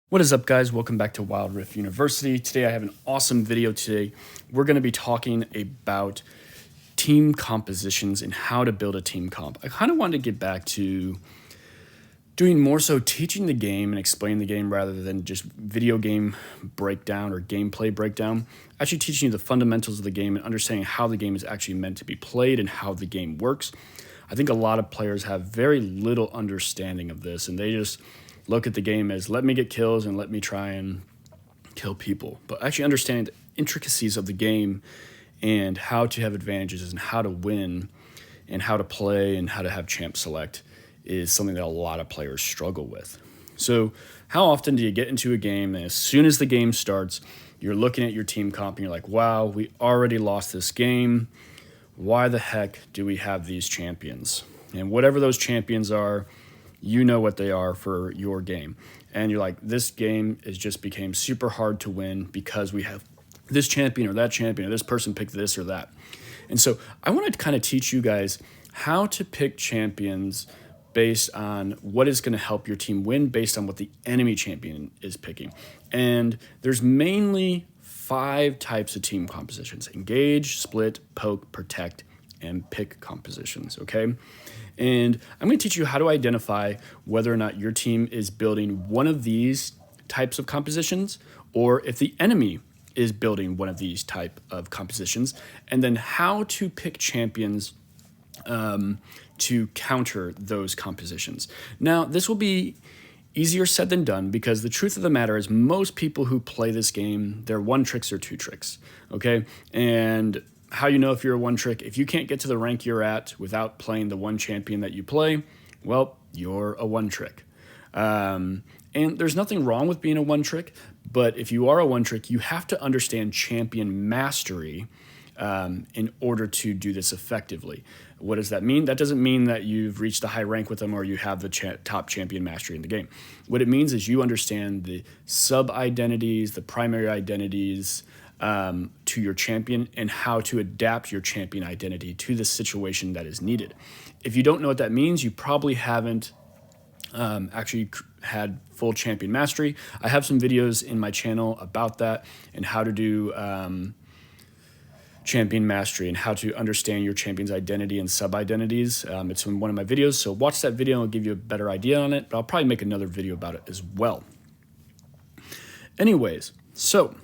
What is up, guys? Welcome back to Wild Rift University. Today I have an awesome video today. We're going to be talking about team compositions and how to build a team comp. I kind of wanted to get back to doing more so teaching the game and explaining the game rather than just video game breakdown or gameplay breakdown. Actually teaching you the fundamentals of the game and understanding how the game is actually meant to be played and how the game works. I think a lot of players have very little understanding of this, and they just look at the game as let me get kills and let me try and kill people. But actually understanding the intricacies of the game and how to have advantages and how to win and how to play and how to have champ select is something that a lot of players struggle with. So how often do you get into a game and as soon as the game starts, you're looking at your team comp and you're like, wow, we already lost this game. Why the heck do we have these champions? And whatever those champions are, you know what they are for your game. And you're like, this game is just became super hard to win because we have this champion or that champion or this person picked this or that. And so I want to kind of teach you guys how to pick champions based on what is going to help your team win based on what the enemy champion is picking. And there's mainly 5 types of team compositions: engage, split, poke, protect, and pick compositions, okay? And I'm going to teach you how to identify whether or not your team is building one of these types of compositions or if the enemy is building one of these type of compositions, and then how to pick champions to counter those compositions. Now, this will be easier said than done because the truth of the matter is most people who play this game, they're one tricks or two tricks, okay? And how you know if you're a one trick, if you can't get to the rank you're at without playing the one champion that you play, well, you're a one trick. And there's nothing wrong with being a one trick, but if you are a one trick, you have to understand champion mastery in order to do this effectively. What does that mean? That doesn't mean that you've reached a high rank with them or you have the top champion mastery in the game. What it means is you understand the sub-identities, the primary identities, to your champion and how to adapt your champion identity to the situation that is needed. If you don't know what that means, you probably haven't actually had full champion mastery. I have some videos in my channel about that and how to do champion mastery and how to understand your champion's identity and sub-identities. It's in one of my videos, so watch that video and I'll give you a better idea on it, but I'll probably make another video about it as well. Anyways, so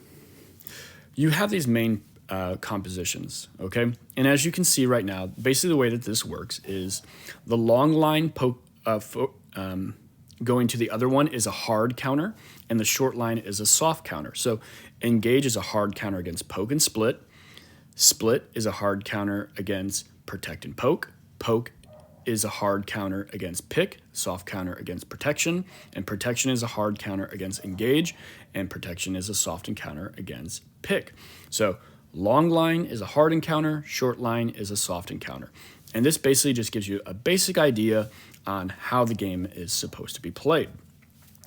you have these main compositions, okay? And as you can see right now, basically the way that this works is the long line going to the other one is a hard counter, and the short line is a soft counter. So engage is a hard counter against poke and split. Split is a hard counter against protect and poke. Poke is a hard counter against pick, soft counter against protection, and protection is a hard counter against engage, and protection is a soft encounter against pick. So long line is a hard encounter, short line is a soft encounter. And this basically just gives you a basic idea on how the game is supposed to be played.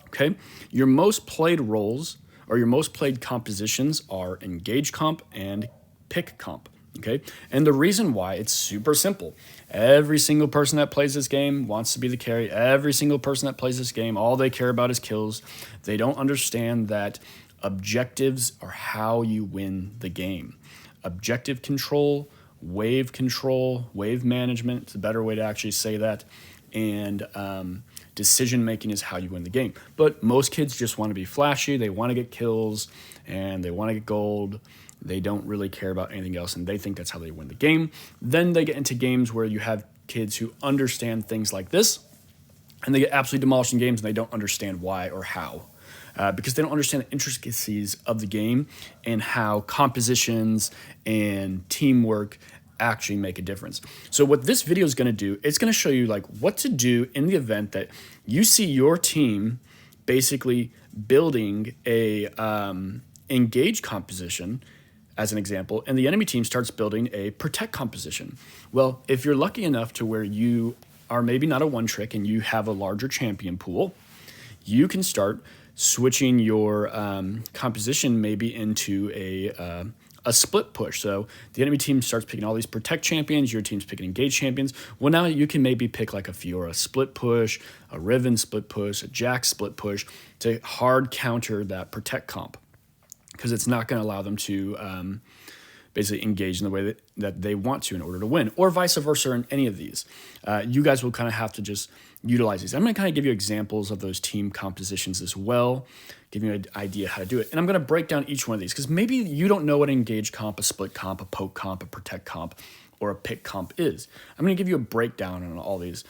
Okay, your most played roles or your most played compositions are engage comp and pick comp. Okay, and the reason why, it's super simple. Every single person that plays this game wants to be the carry. Every single person that plays this game, all they care about is kills. They don't understand that objectives are how you win the game. Objective control, wave management, it's a better way to actually say that, and decision making is how you win the game. But most kids just want to be flashy, they want to get kills, and they want to get gold. They don't really care about anything else, and they think that's how they win the game. Then they get into games where you have kids who understand things like this, and they get absolutely demolished in games, and they don't understand why or how. Because they don't understand the intricacies of the game and how compositions and teamwork actually make a difference. So what this video is going to do, it's going to show you like what to do in the event that you see your team basically building a engage composition, as an example, and the enemy team starts building a protect composition. Well, if you're lucky enough to where you are maybe not a one trick and you have a larger champion pool, you can start switching your composition maybe into a a split push. So the enemy team starts picking all these protect champions, your team's picking engage champions. Well, now you can maybe pick like a Fiora split push, a Riven split push, a Jax split push to hard counter that protect comp, because it's not going to allow them to basically engage in the way that they want to in order to win, or vice versa in any of these. You guys will kind of have to just utilize these. I'm going to kind of give you examples of those team compositions as well, give you an idea how to do it. And I'm going to break down each one of these, because maybe you don't know what an engage comp, a split comp, a poke comp, a protect comp, or a pick comp is. I'm going to give you a breakdown on all these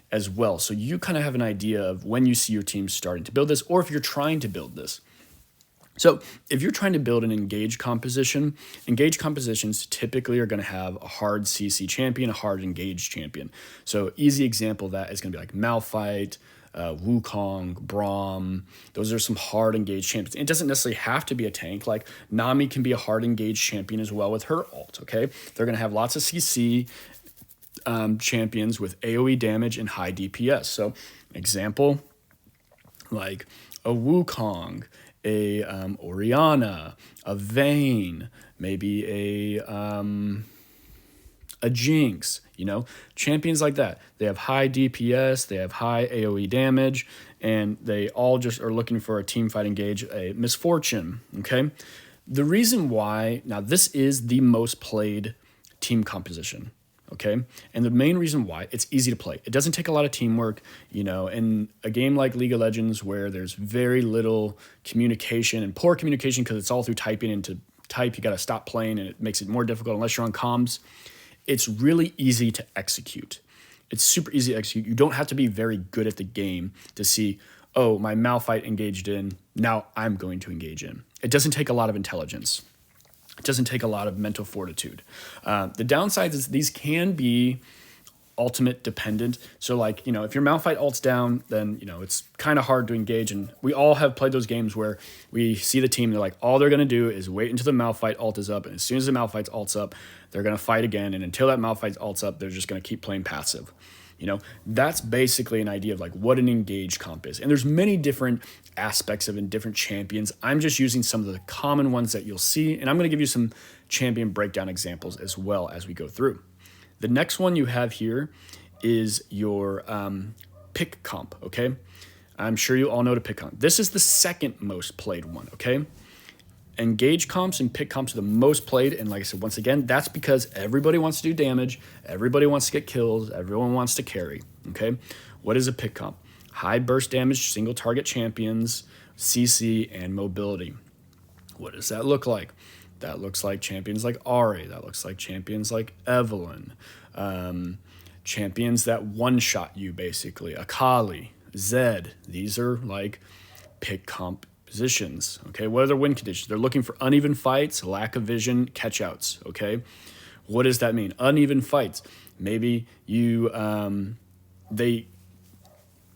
as well, so you kind of have an idea of when you see your team starting to build this, or if you're trying to build this. So if you're trying to build an engage composition, engage compositions typically are going to have a hard CC champion, a hard engage champion. So easy example of that is going to be like Malphite, Wukong, Braum. Those are some hard engage champions. It doesn't necessarily have to be a tank. Like Nami can be a hard engage champion as well with her ult, okay? They're going to have lots of CC champions with AoE damage and high DPS. So example, like a Wukong, a Orianna, a Vayne, maybe a Jinx, champions like that. They have high DPS, they have high AoE damage, and they all just are looking for a team fight engage, a Misfortune, okay? The reason why, now this is the most played team composition, okay? And the main reason why, it's easy to play. It doesn't take a lot of teamwork, in a game like League of Legends where there's very little communication and poor communication because it's all through typing, and to type, you got to stop playing and it makes it more difficult unless you're on comms. It's really easy to execute. It's super easy to execute. You don't have to be very good at the game to see, oh, my Malphite engaged in, now I'm going to engage in. It doesn't take a lot of intelligence. It doesn't take a lot of mental fortitude. The downside is these can be ultimate dependent. So like, if your Malphite ult's down, then, it's kind of hard to engage. And we all have played those games where we see the team, they're like, all they're going to do is wait until the Malphite ult is up. And as soon as the Malphite's ult's up, they're going to fight again. And until that Malphite's ult's up, they're just going to keep playing passive. That's basically an idea of like what an engage comp is. And there's many different aspects of it, different champions. I'm just using some of the common ones that you'll see. And I'm going to give you some champion breakdown examples as well as we go through. The next one you have here is your pick comp, okay? I'm sure you all know the pick comp. This is the second most played one, okay? Engage comps and pick comps are the most played, and like I said, once again, that's because everybody wants to do damage, everybody wants to get kills, everyone wants to carry, okay? What is a pick comp? High burst damage, single target champions, CC, and mobility. What does that look like? That looks like champions like Ahri. That looks like champions like Evelynn. Champions that one-shot you, basically. Akali, Zed. These are like pick comp positions, okay? What are their win conditions? They're looking for uneven fights, lack of vision, catch-outs, okay? What does that mean? Uneven fights. Maybe you,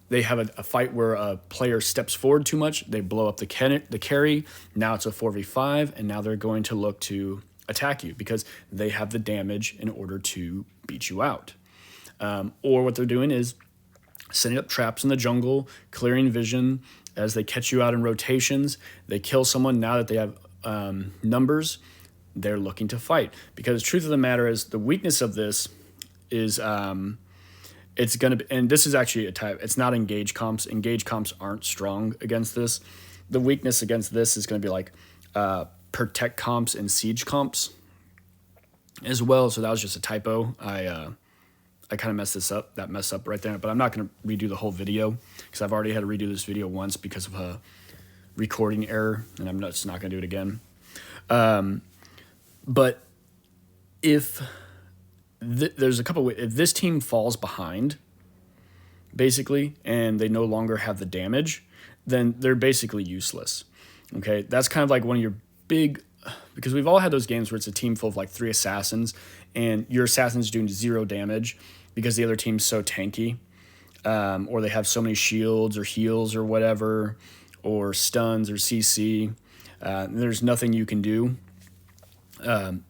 they have a fight where a player steps forward too much, they blow up the carry, now it's a 4v5, and now they're going to look to attack you because they have the damage in order to beat you out. Or what they're doing is setting up traps in the jungle, clearing vision as they catch you out in rotations. They kill someone now that they have numbers. They're looking to fight. Because the truth of the matter is the weakness of this is it's going to be, and this is actually a type, it's not engage comps. Engage comps aren't strong against this. The weakness against this is going to be like protect comps and siege comps as well. So that was just a typo. I kind of messed this up, that mess up right there, but I'm not going to redo the whole video because I've already had to redo this video once because of a recording error, and I'm just not going to do it again. But if there's a couple if this team falls behind, basically, and they no longer have the damage, then they're basically useless. Okay, that's kind of like one of your big, because we've all had those games where it's a team full of like 3 assassins, and your assassin's doing 0 damage because the other team's so tanky, or they have so many shields or heals or whatever, or stuns or CC. There's nothing you can do.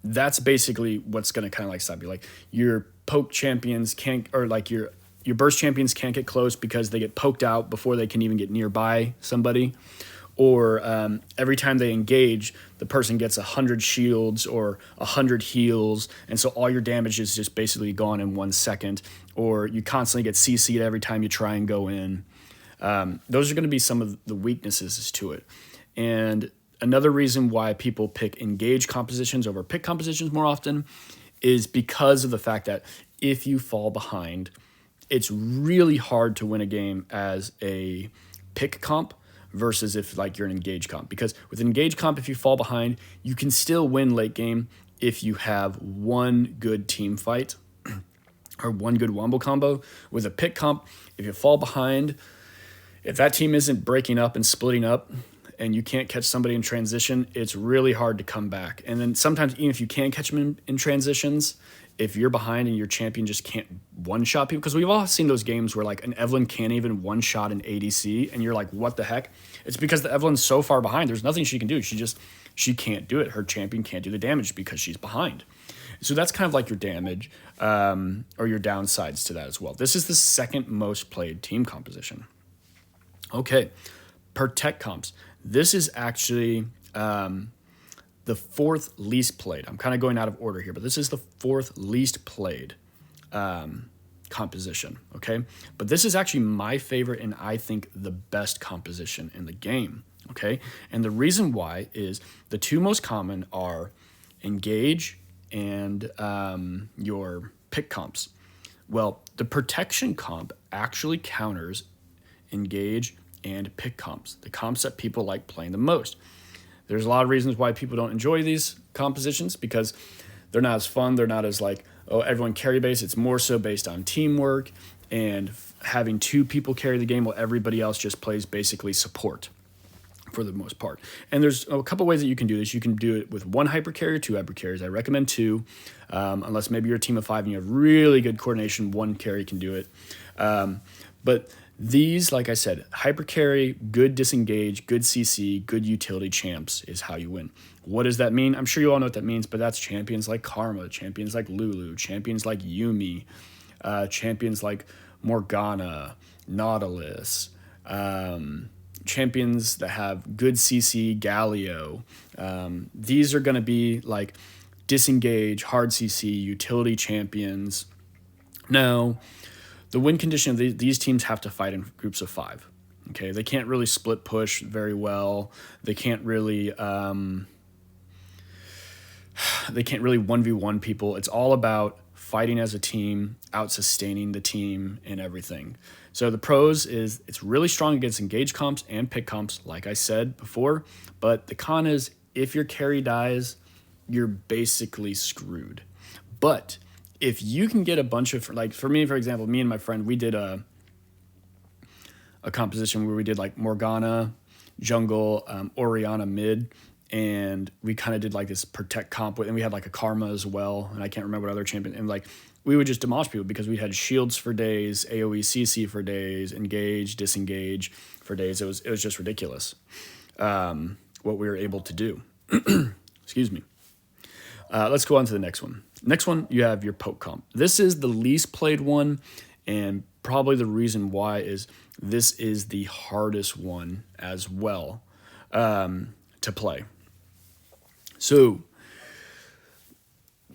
That's basically what's going to kind of like stop you. Like your poke champions can't, or like your burst champions can't get close because they get poked out before they can even get nearby somebody. Or every time they engage, the person gets 100 shields or 100 heals, and so all your damage is just basically gone in 1 second. Or you constantly get CC'd every time you try and go in. Those are going to be some of the weaknesses to it. And another reason why people pick engage compositions over pick compositions more often is because of the fact that if you fall behind, it's really hard to win a game as a pick comp versus if like you're an engage comp. Because with engage comp, if you fall behind, you can still win late game if you have one good team fight or one good wombo combo. With a pick comp, if you fall behind, if that team isn't breaking up and splitting up and you can't catch somebody in transition, it's really hard to come back. And then sometimes even if you can catch them in transitions, if you're behind and your champion just can't one-shot people, because we've all seen those games where like an Evelyn can't even one-shot an ADC, and you're like, what the heck? It's because the Evelyn's so far behind. There's nothing she can do. She can't do it. Her champion can't do the damage because she's behind. So that's kind of like your damage or your downsides to that as well. This is the second most played team composition. Okay, protect comps. This is actually the fourth least played. I'm kind of going out of order here, but this is the fourth least played composition, okay? But this is actually my favorite and I think the best composition in the game, okay? And the reason why is the two most common are engage and your pick comps. Well, the protection comp actually counters engage and pick comps, the comps that people like playing the most. There's a lot of reasons why people don't enjoy these compositions because they're not as fun. They're not as like, oh, everyone carry based. It's more so based on teamwork and having two people carry the game while everybody else just plays basically support for the most part. And there's a couple ways that you can do this. You can do it with one hyper carry or two hyper carries. I recommend two, unless maybe you're a team of 5 and you have really good coordination. One carry can do it. But these, like I said, hyper carry, good disengage, good CC, good utility champs is how you win. What does that mean? I'm sure you all know what that means, but that's champions like Karma, champions like Lulu, champions like Yumi, champions like Morgana, Nautilus, champions that have good CC, Galio. These are going to be like disengage, hard CC, utility champions. Now, the win condition of these teams have to fight in groups of 5. Okay, they can't really split push very well. They can't really 1v1 people. It's all about fighting as a team, out sustaining the team and everything. So the pros is it's really strong against engage comps and pick comps, like I said before. But the con is if your carry dies, you're basically screwed. But if you can get a bunch of, like for me, for example, me and my friend, we did a composition where we did like Morgana, jungle, Orianna mid, and we kind of did like this protect comp, and we had like a Karma as well, and I can't remember what other champion, and like we would just demolish people because we had shields for days, AoE CC for days, engage, disengage for days. It was just ridiculous what we were able to do. Excuse me. Let's go on to the next one. Next one, you have your poke comp. This is the least played one, and probably the reason why is this is the hardest one as well to play. So,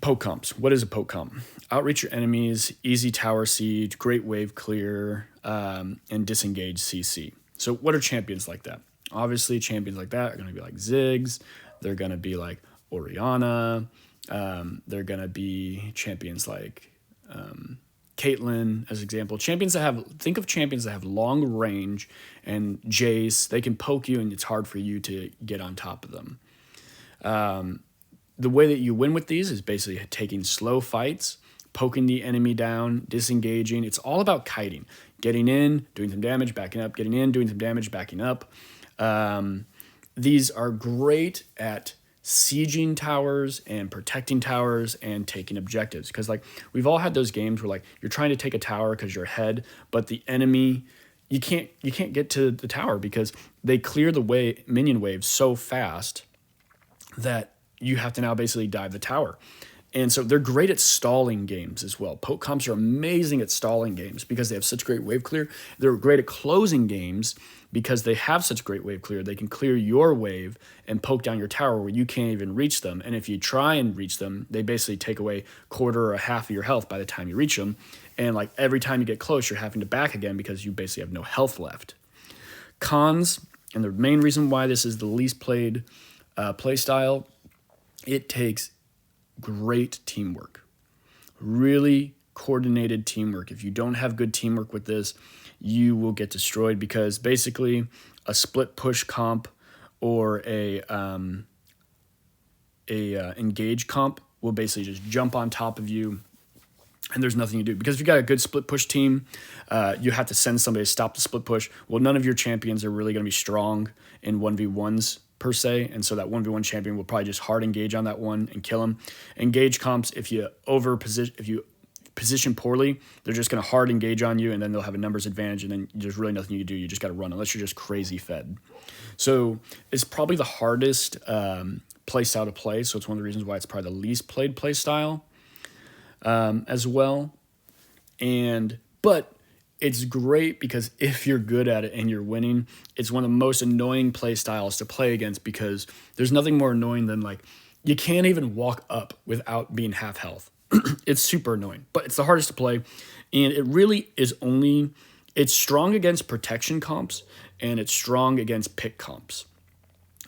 poke comps. What is a poke comp? Outreach your enemies, easy tower siege, great wave clear, and disengage CC. So what are champions like that? Obviously, champions like that are going to be like Ziggs. They're going to be like Orianna. They're going to be champions like Caitlyn, as an example. Think of champions that have long range and Jace. They can poke you and it's hard for you to get on top of them. The way that you win with these is basically taking slow fights, poking the enemy down, disengaging. It's all about kiting. Getting in, doing some damage, backing up, getting in, doing some damage, backing up. These are great at sieging towers and protecting towers and taking objectives, because like we've all had those games where like you're trying to take a tower because you're ahead, but the enemy you can't get to the tower because they clear the minion wave so fast that you have to now basically dive the tower. And so they're great at stalling games as well. Poke comps are amazing at stalling games because they have such great wave clear. They're great at closing games because they have such great wave clear. They can clear your wave and poke down your tower where you can't even reach them. And if you try and reach them, they basically take away quarter or a half of your health by the time you reach them. And like every time you get close, you're having to back again because you basically have no health left. Cons, and the main reason why this is the least played play style, it takes great teamwork, really coordinated teamwork. If you don't have good teamwork with this, you will get destroyed because basically a split push comp or a engage comp will basically just jump on top of you and there's nothing you do. Because if you got a good split push team, you have to send somebody to stop the split push. Well, none of your champions are really going to be strong in 1v1s per se, and so that 1v1 champion will probably just hard engage on that one and kill him. Engage comps, if you position poorly, they're just going to hard engage on you, and then they'll have a numbers advantage, and then there's really nothing you can do. You just got to run unless you're just crazy fed. So it's probably the hardest play style to play, so it's one of the reasons why it's probably the least played play style as well. But it's great because if you're good at it and you're winning, it's one of the most annoying play styles to play against because there's nothing more annoying than like you can't even walk up without being half health. It's super annoying, but it's the hardest to play. And it really is it's strong against protection comps and it's strong against pick comps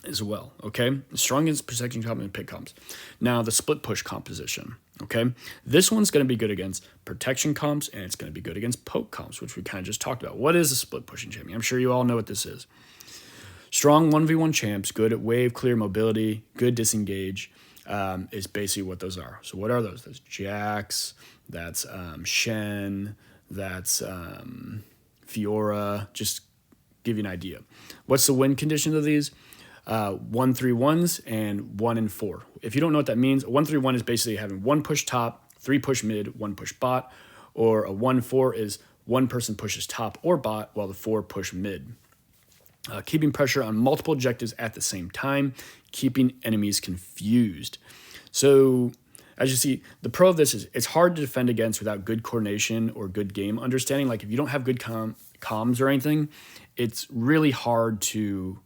as well, okay? It's strong against protection comp and pick comps. Now, the split push composition, okay? This one's going to be good against protection comps, and it's going to be good against poke comps, which we kind of just talked about. What is a split pushing champion? I'm sure you all know what this is. Strong 1v1 champs, good at wave clear mobility, good disengage, is basically what those are. So what are those? That's Jax, that's Shen, that's Fiora, just give you an idea. What's the win conditions of these? 1-3-1s and 1 and 4. If you don't know what that means, a 1-3-1 is basically having 1 push top, 3 push mid, 1 push bot, or a 1-4 is 1 person pushes top or bot while the 4 push mid. Keeping pressure on multiple objectives at the same time, keeping enemies confused. So as you see, the pro of this is it's hard to defend against without good coordination or good game understanding. Like if you don't have good comms or anything, it's really hard to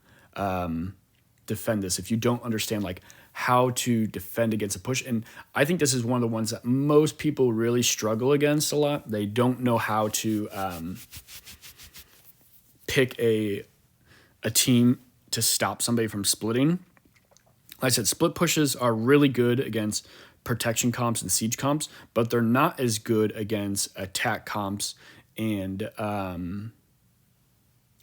defend this if you don't understand like how to defend against a push. And I think this is one of the ones that most people really struggle against a lot. They don't know how to pick a team to stop somebody from splitting. Like I said, split pushes are really good against protection comps and siege comps, but they're not as good against attack comps and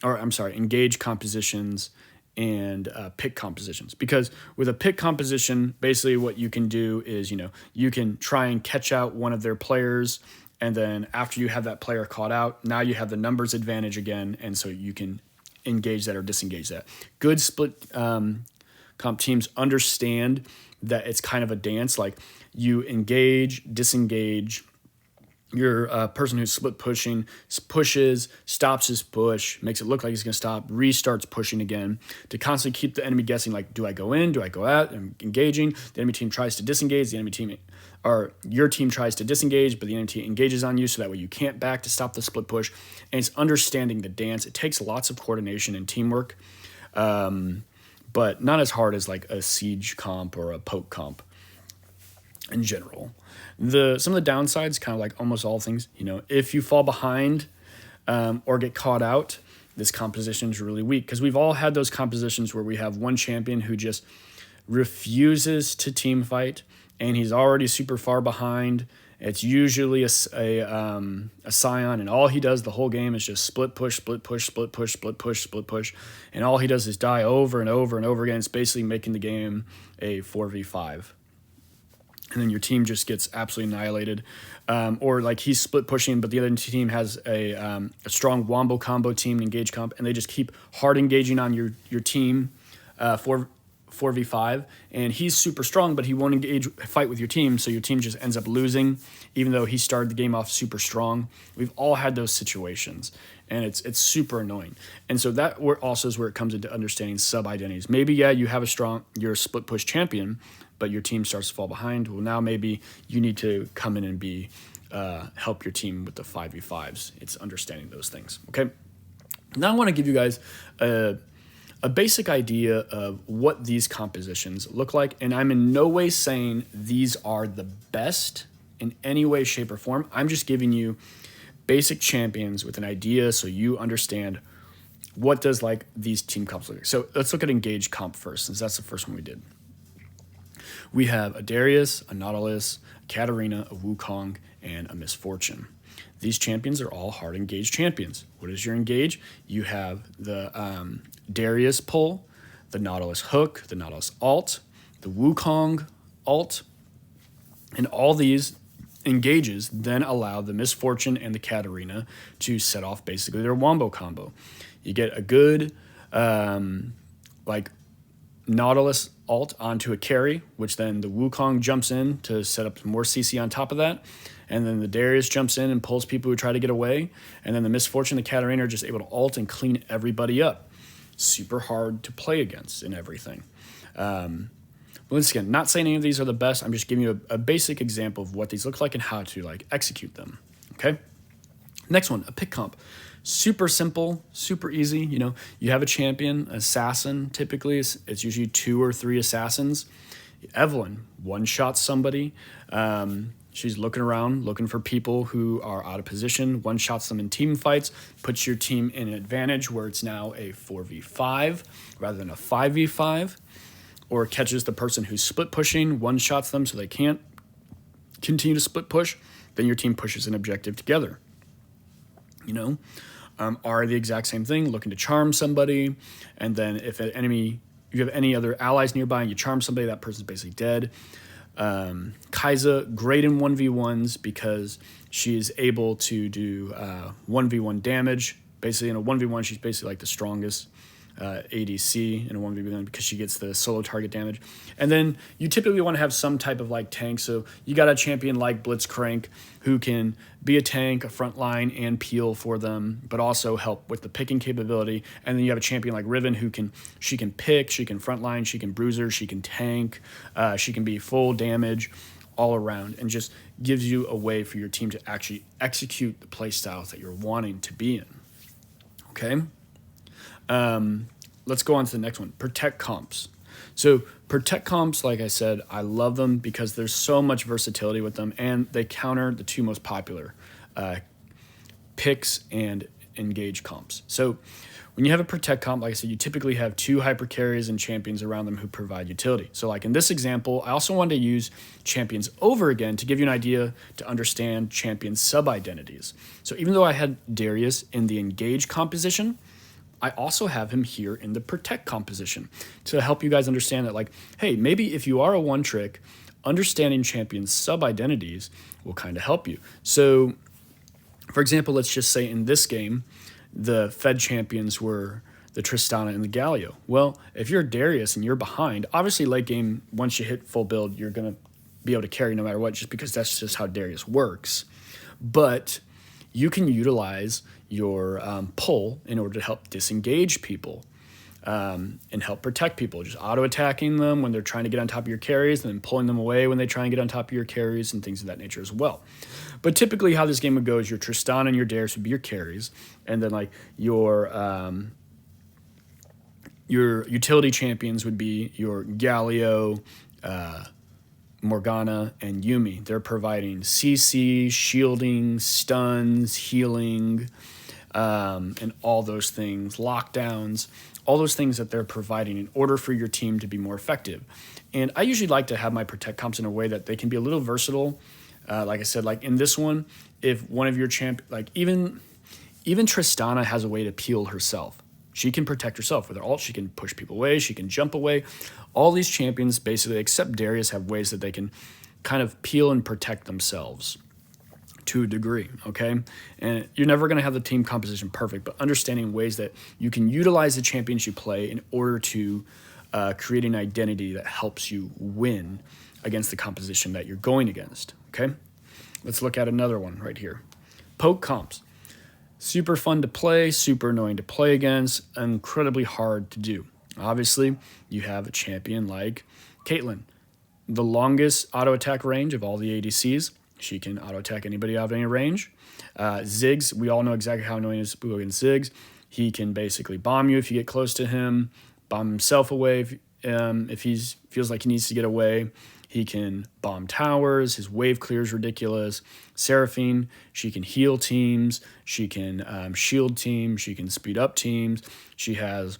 engage compositions and pick compositions. Because with a pick composition, basically what you can do is, you can try and catch out one of their players, and then after you have that player caught out, now you have the numbers advantage again, and so you can engage that or disengage that. Good split comp teams understand that it's kind of a dance, like you engage, disengage, your person who's split pushing pushes, stops his push, makes it look like he's going to stop, restarts pushing again to constantly keep the enemy guessing, like, do I go in? Do I go out? I'm engaging. The enemy team tries to disengage. The enemy team, or your team tries to disengage, but the enemy team engages on you, so that way you can't back to stop the split push. And it's understanding the dance. It takes lots of coordination and teamwork, but not as hard as like a siege comp or a poke comp in general. Some of the downsides, kind of like almost all things, if you fall behind or get caught out, this composition is really weak, because we've all had those compositions where we have one champion who just refuses to team fight and he's already super far behind. It's usually a Scion, and all he does the whole game is just split push, split push, split push, split push, split push, and all he does is die over and over and over again. It's basically making the game a 4v5. And then your team just gets absolutely annihilated. Or like he's split pushing, but the other team has a strong wombo combo team, engage comp, and they just keep hard engaging on your team 4v5, and he's super strong, but he won't fight with your team, so your team just ends up losing, even though he started the game off super strong. We've all had those situations, and it's super annoying. And so that also is where it comes into understanding sub-identities. Maybe, yeah, you're a split push champion, but your team starts to fall behind. Well, now maybe you need to come in and help your team with the 5v5s. It's understanding those things, okay? Now I want to give you guys a basic idea of what these compositions look like, and I'm in no way saying these are the best in any way, shape, or form. I'm just giving you basic champions with an idea so you understand what does like these team comps look like. So let's look at engaged comp first, since that's the first one we did. We have a Darius, a Nautilus, a Katarina, a Wukong, and a Misfortune. These champions are all hard engaged champions. What is your engage? You have the Darius pull, the Nautilus hook, the Nautilus alt, the Wukong alt, and all these engages then allow the Misfortune and the Katarina to set off basically their wombo combo. You get a good Nautilus alt onto a carry, which then the Wukong jumps in to set up more CC on top of that. And then the Darius jumps in and pulls people who try to get away. And then the Misfortune, the Katarina are just able to alt and clean everybody up. Super hard to play against and everything. Once again, not saying any of these are the best. I'm just giving you a basic example of what these look like and how to like execute them. Okay. Next one, a pick comp. Super simple, super easy. You know, you have a champion, assassin. Typically, it's usually 2 or 3 assassins. Evelyn one-shots somebody. She's looking around, looking for people who are out of position, one-shots them in team fights, puts your team in an advantage where it's now a 4v5 rather than a 5v5, or catches the person who's split pushing, one-shots them so they can't continue to split push, then your team pushes an objective together. You know, are the exact same thing, looking to charm somebody, and then if an enemy, you have any other allies nearby and you charm somebody, that person's basically dead. Kai'Sa, great in 1v1s because she is able to do 1v1 damage. Basically, in a 1v1, she's basically like the strongest ADC in a 1v1 because she gets the solo target damage. And then you typically want to have some type of like tank. So you got a champion like Blitzcrank who can be a tank, a front line, and peel for them, but also help with the picking capability. And then you have a champion like Riven who she can pick, she can front line, she can bruiser, she can tank, she can be full damage all around, and just gives you a way for your team to actually execute the play styles that you're wanting to be in. Okay. Let's go on to the next one, protect comps. So protect comps, like I said, I love them because there's so much versatility with them, and they counter the 2 most popular picks and engage comps. So when you have a protect comp, like I said, you typically have 2 hyper carries and champions around them who provide utility. So like in this example, I also wanted to use champions over again to give you an idea to understand champion sub-identities. So even though I had Darius in the engage composition, I also have him here in the protect composition to help you guys understand that, like, hey, maybe if you are a one trick, understanding champion sub-identities will kind of help you. So, for example, let's just say in this game, the Fed champions were the Tristana and the Galio. Well, if you're Darius and you're behind, obviously late game, once you hit full build, you're going to be able to carry no matter what, just because that's just how Darius works. But you can utilize your pull in order to help disengage people and help protect people, just auto-attacking them when they're trying to get on top of your carries and then pulling them away when they try and get on top of your carries and things of that nature as well. But typically how this game would go is your Tristan and your Darius would be your carries, and then like your utility champions would be your Galio, Morgana, and Yumi. They're providing CC, shielding, stuns, healing, and all those things, lockdowns, all those things that they're providing in order for your team to be more effective. And I usually like to have my protect comps in a way that they can be a little versatile. Like I said, like in this one, if one of your like even Tristana has a way to peel herself. She can protect herself with her ult. She can push people away. She can jump away. All these champions, basically, except Darius, have ways that they can kind of peel and protect themselves to a degree, okay? And you're never going to have the team composition perfect, but understanding ways that you can utilize the champions you play in order to create an identity that helps you win against the composition that you're going against. Okay, let's look at another one right here. Poke comps. Super fun to play, super annoying to play against, incredibly hard to do. Obviously, you have a champion like Caitlyn, the longest auto attack range of all the ADCs. She can auto attack anybody out of any range. Ziggs, we all know exactly how annoying it is to go against Ziggs. He can basically bomb you if you get close to him, bomb himself away if he feels like he needs to get away. He can bomb towers. His wave clear is ridiculous. Seraphine, she can heal teams. She can shield teams. She can speed up teams. She has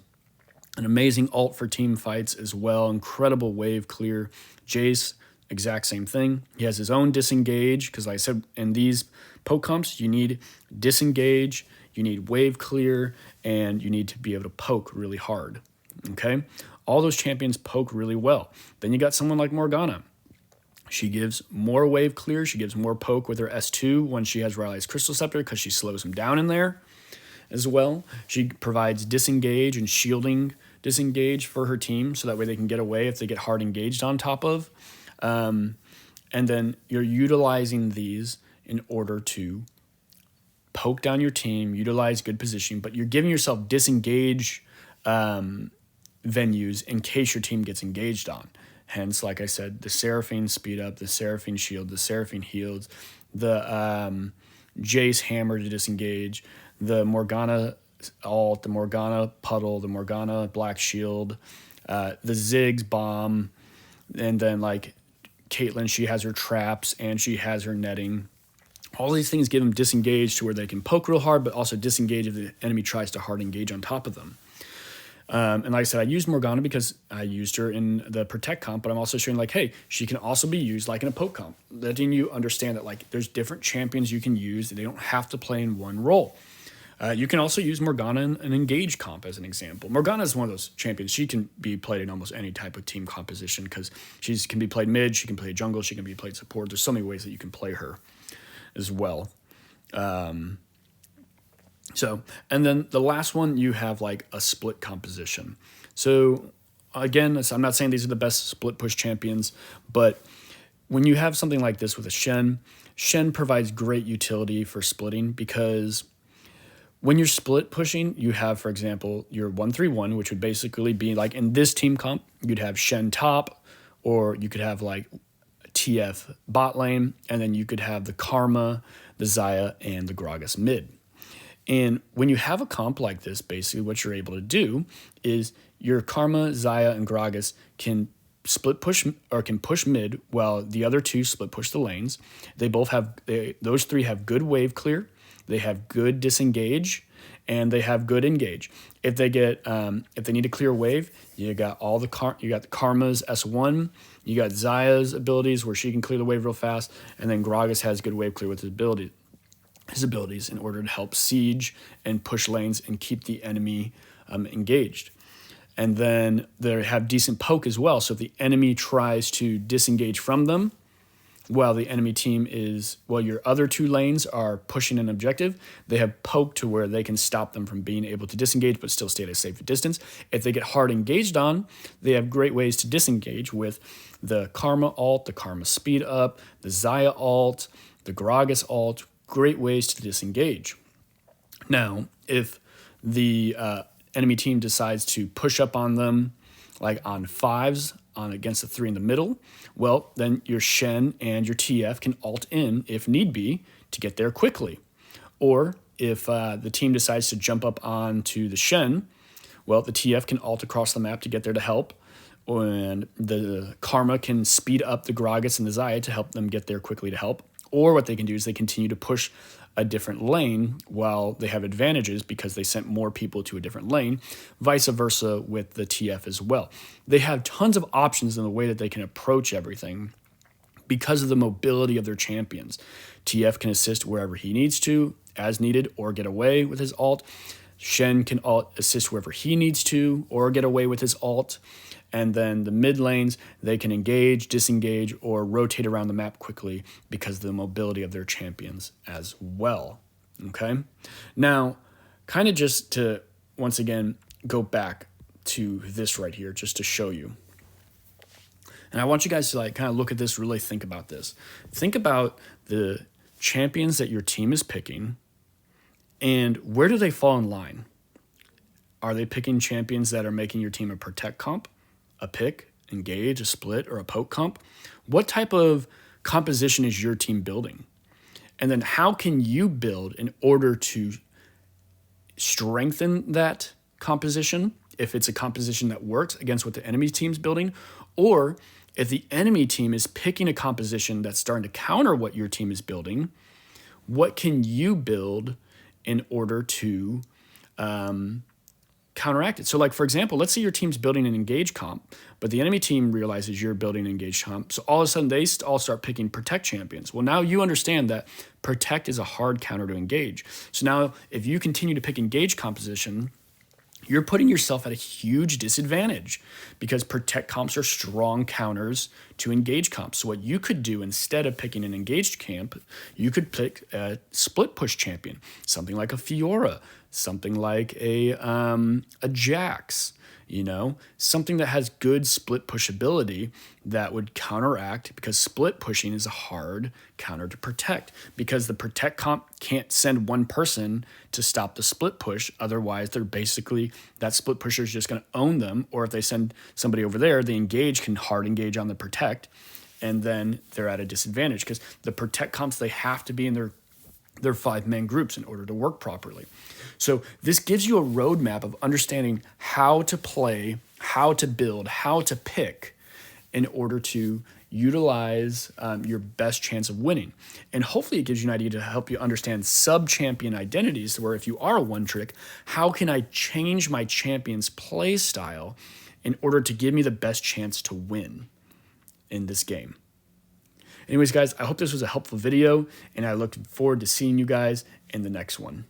an amazing ult for team fights as well. Incredible wave clear. Jace, exact same thing. He has his own disengage because like I said, in these poke comps, you need disengage, you need wave clear, and you need to be able to poke really hard. Okay? All those champions poke really well. Then you got someone like Morgana. She gives more wave clear. She gives more poke with her S2 when she has Riley's Crystal Scepter because she slows him down in there as well. She provides disengage and shielding disengage for her team so that way they can get away if they get hard engaged on top of. And then you're utilizing these in order to poke down your team, utilize good positioning, but you're giving yourself disengage venues in case your team gets engaged on. Hence, like I said, the Seraphine speed up, the Seraphine shield, the Seraphine heals, the Jace hammer to disengage, the Morgana ult, the Morgana puddle, the Morgana black shield, the Ziggs bomb, and then like Caitlyn, she has her traps and she has her netting. All these things give them disengage to where they can poke real hard, but also disengage if the enemy tries to hard engage on top of them. And like I said, I used Morgana because I used her in the Protect comp, but I'm also showing like, hey, she can also be used like in a poke comp, letting you understand that like there's different champions you can use. They don't have to play in one role. You can also use Morgana in an engage comp as an example. Morgana is one of those champions. She can be played in almost any type of team composition because she can be played mid, she can play jungle, she can be played support. There's so many ways that you can play her as well. So, and then the last one, you have like a split composition. So again, I'm not saying these are the best split push champions, but when you have something like this with a Shen provides great utility for splitting because when you're split pushing, you have, for example, your 1-3-1, which would basically be like in this team comp, you'd have Shen top, or you could have like TF bot lane, and then you could have the Karma, the Xayah, and the Gragas mid. And when you have a comp like this, basically what you're able to do is your Karma, Xayah, and Gragas can split push or can push mid while the other two split push the lanes. They both have, those three have good wave clear, they have good disengage, and they have good engage. If they get, if they need to clear wave, you got all the you got the Karma's S1, you got Xayah's abilities where she can clear the wave real fast, and then Gragas has good wave clear with his abilities in order to help siege and push lanes and keep the enemy engaged. And then they have decent poke as well. So if the enemy tries to disengage from them, while the enemy team is, while your other two lanes are pushing an objective, they have poke to where they can stop them from being able to disengage but still stay at a safe distance. If they get hard engaged on, they have great ways to disengage with the Karma ult, the Karma speed up, the Xayah ult, the Gragas ult, great ways to disengage. Now, if the enemy team decides to push up on them, like on fives, on against the three in the middle, well, then your Shen and your TF can ult in, if need be, to get there quickly. Or if the team decides to jump up onto the Shen, well, the TF can ult across the map to get there to help, and the Karma can speed up the Gragas and the Xayah to help them get there quickly to help. Or what they can do is they continue to push a different lane while they have advantages because they sent more people to a different lane, vice versa with the TF as well. They have tons of options in the way that they can approach everything because of the mobility of their champions. TF can assist wherever he needs to, as needed, or get away with his ult. Shen can assist wherever he needs to, or get away with his ult. And then the mid lanes, they can engage, disengage, or rotate around the map quickly because of the mobility of their champions as well. Okay? Now, kind of just to, once again, go back to this right here just to show you. And I want you guys to like kind of look at this, really think about this. Think about the champions that your team is picking and where do they fall in line? Are they picking champions that are making your team a protect comp, a pick, engage, a split, or a poke comp? What type of composition is your team building? And then how can you build in order to strengthen that composition if it's a composition that works against what the enemy team's building? Or if the enemy team is picking a composition that's starting to counter what your team is building, what can you build in order to counteract it? So like, for example, let's say your team's building an engage comp, but the enemy team realizes you're building an engage comp. So all of a sudden they all start picking protect champions. Well, now you understand that protect is a hard counter to engage. So now if you continue to pick engage composition, you're putting yourself at a huge disadvantage because protect comps are strong counters to engage comps. So what you could do instead of picking an engaged camp, you could pick a split push champion, something like a Fiora, something like a Jax, you know, something that has good split push ability that would counteract, because split pushing is a hard counter to protect because the protect comp can't send one person to stop the split push. Otherwise, they're basically, that split pusher is just going to own them. Or if they send somebody over there, the engage can hard engage on the protect, and then they're at a disadvantage because the protect comps, they have to be in their 5-man groups in order to work properly. So this gives you a roadmap of understanding how to play, how to build, how to pick in order to utilize your best chance of winning. And hopefully it gives you an idea to help you understand sub-champion identities, where if you are a one-trick, how can I change my champion's play style in order to give me the best chance to win in this game. Anyways, guys, I hope this was a helpful video, and I look forward to seeing you guys in the next one.